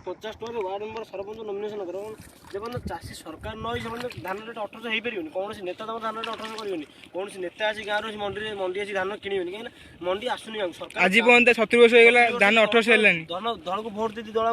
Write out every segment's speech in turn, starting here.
50 टका ward member sarpanch nomination करो जब चाषी सरकार नई से धान रेट 1800 हो पारे कौन नेता तक धान रेट 1800 कर कौन नेता आसी गाँव मंडी मंडी आसी धान किणवे कहीं मंडी आसुनी सरकार आज पर्यंत 70 वर्ष होगा धान 1800 है दल को भोट देती दल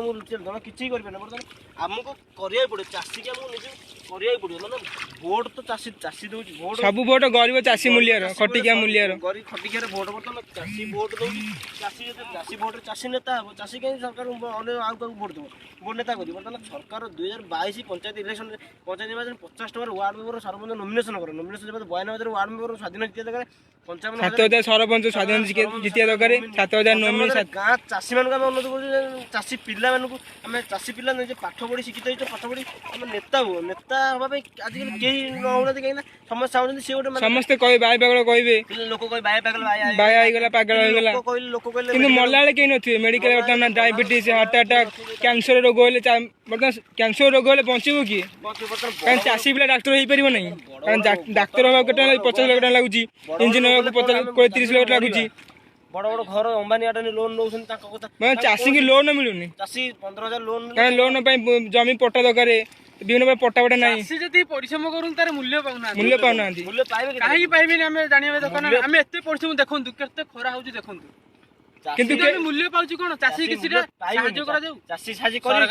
दल किसी बर्तमान आमको करा पड़े चाषी के आमको निजे करा पड़े मतलब भोट तो चाषी चाषी दौर भोट सब भोट गरीब चाषी मूल्य खटिकिया मूल्य गरीब खटिकिया भोट बर्तमान चाषी भोट दौर चाषी चाषी भोट चाषी नेता हम चाषी कहीं सरकार आउ क्या भोट देव भोट नेता कर बर्तमान सरकार 2022 पंचायत इलेक्शन पंचायत निर्वाचन 50 टका वार्ड मेंबर सरपंच नॉमिनेशन कर नॉमिनेशन जब 92,000 वार्ड मेंबर स्वाधीन जीतिया दरकार 55,000 सरपंच स्वाधीन जीतिया दरकार 7,000 नॉमिनेशन गाँ चाषी मान अनुरोध कर चाषी पिला आम चाषी पिला पाठ पढ़ी शिक्षित पाठ पढ़ी आम नेता हो नेता हाँ आजिकल कहीं नौना कहीं समस्त चाहते सी गोटे समस्ते कहे बाई पागल कहे लोक कहे बाई पागल बाई आईगला पागल होगला लोक कहले किंतु मरला बेले कहीं नथिबे मेडिकल बर्तमान डायबिटीज हार्ट अटैक कैंसर रोग होले बर्तमान कैंसर रोग होले बंचबो कि कारण चाषी पिला डाक्टर हो पारिबो नहीं कारण डाक्टर होगा केटा 50 लाख टका लागुची इंजीनियर को 30 लाख लागुची बड़ बड़ घर अंबानी आटानी लोन नौ कथा चाषी की लोन मिलूनी चाषी 15,000 लोन कारण लोन जमी पट्टा दरकार विभिन्न प्रकार पट्टा पट्टा नहीं जदि परिश्रम करूँ तार मूल्य पाऊना मूल्य पाऊना मूल्य पाइबे कहीं पाइबे आम जाना दरकार आम एत परिश्रम देखु केते खरा हो देखु किंतु मूल्य पाउची कोन चाषी किसी साहाय्य करा जाऊ चाषी साहाय्य करी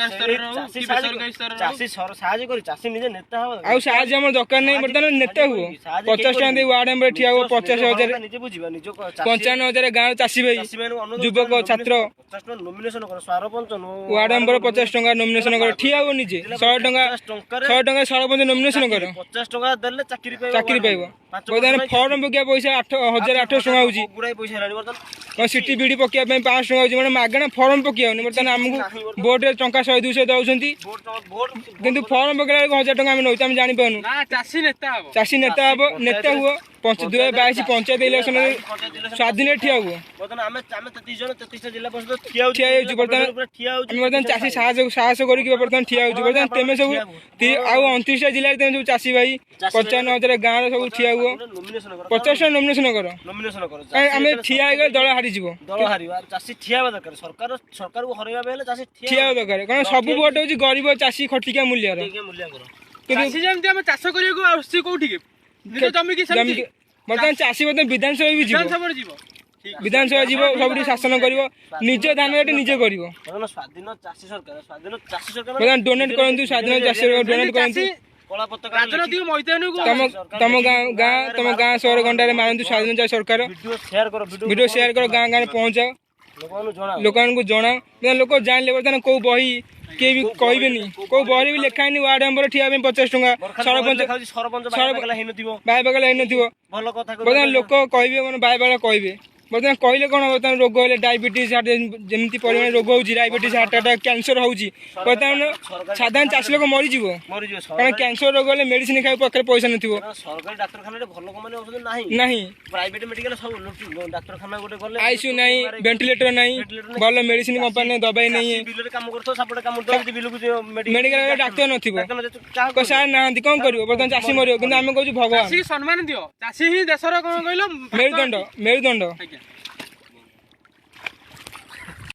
चाषी साहाय्य करी चाषी निजे नेता हो आउ साहाय्य हमर दरकार नहीं बर्तमान नेता हुओ 50 टका दे वार्ड मेंबर ठिया हो 50,000 निजे बुझिबा निजो 55,000 गाँव चाषी भाई युवक छात्र 50 टका नॉमिनेशन कर सरपंच वार्ड मेंबर 50 टका नॉमिनेशन कर ठिया हो निजे 100 टका सरपंच नॉमिनेशन कर 50 टका देले चाकरी पाइबो बर्तमान फॉर्म पकिया पैसा 8,800 टका होउची गुराई पैसा हेलानी बर्तमान कौन सिटी बीडी पकिया 500 टका होउची माने मागणा फॉर्म पकिया होनी बर्तमान हमकु वोट टंका 100-200 दउछंती किंतु फॉर्म पकड़ा 1,000 टका हम नउता हम जानि पानु ना चाषी नेता हबो नेता हुओ 2022 पंचायत इलेक्शन स्वाधीन ठिया हुओ बर्तमान आमे 33 जन 33 जिला परिषद ठिया होउची बर्तमान चाषी साहस करिक बर्तमान ठिया होउची बर्तमान तेमे सब आउ 29 जिल्ला तेमे सब चाषी भाई 95,000 गाँव सब ठिया हुओ 50 नॉमिनेशन कर आमे ठिया गए दल हारी जीवो दल हारिबा चाषी ठिया दरकार सरकार को हरैबा बेले चाषी ठिया दरकार कारण सब वोट होउची गरीब चाषी खटिका मूल्य चाषी जमती आम चाष करियो आसी कोठी के जमी की समिति बर्तमान चाषी बर्तमान विधानसभा भी जीवो विधानसभा जीव सब शासन करिवो निज धान रेट निजे करिवो स्वाधीन चाषी सरकार बर्तमान डोनेट करंतु स्वाधीन चाषी डोनेट करंतु कला पताका राजनीतिक मैदान को तम गाँ शहर घंटा मारंतु स्वाधीन चाषी सरकार वीडियो शेयर करो गाँ गाँ पहुंचाओ लोक जनाओ लोक जानले बर्तमान कौ बही किए भी कहबेनी कौ बही भी लिखा है वार्ड मेंबर ठिया 50 टका सरपंच बाय बगल है बर्तमान लोक कहबे मैंने बाय बगल कहबे बर्तमान कहले कौन बर्तमान रोग है डायबिटीज जमी परिमाण रोग हो डायबिटीज हार्ट अटैक कैंसर होउची बर्तमान साधारण चाषी लोक मरीज कारण कैंसर रोग है मेडिसिन खाई पाखे पैसा नथिबो सरकारी डाक्तरखाना भल कमाने औषध नाही नाही प्राइवेट मेडिकल सब डाक्तरखाना गोटे गले आईसीयू नाही वेंटिलेटर नाही भल मेडिसिन कंपनी दवाई नहीं बिलरे काम करतो सापटे काम करतो बिल को मेडिकल डाक्तर नथिबो को सार नाहंती कोन करिवो बर्तमान चाषी मरियो किंतु आमे कहू भगवान चाषी सम्मान दियो चाषी ही देशर कोन कहलो मेरुदंड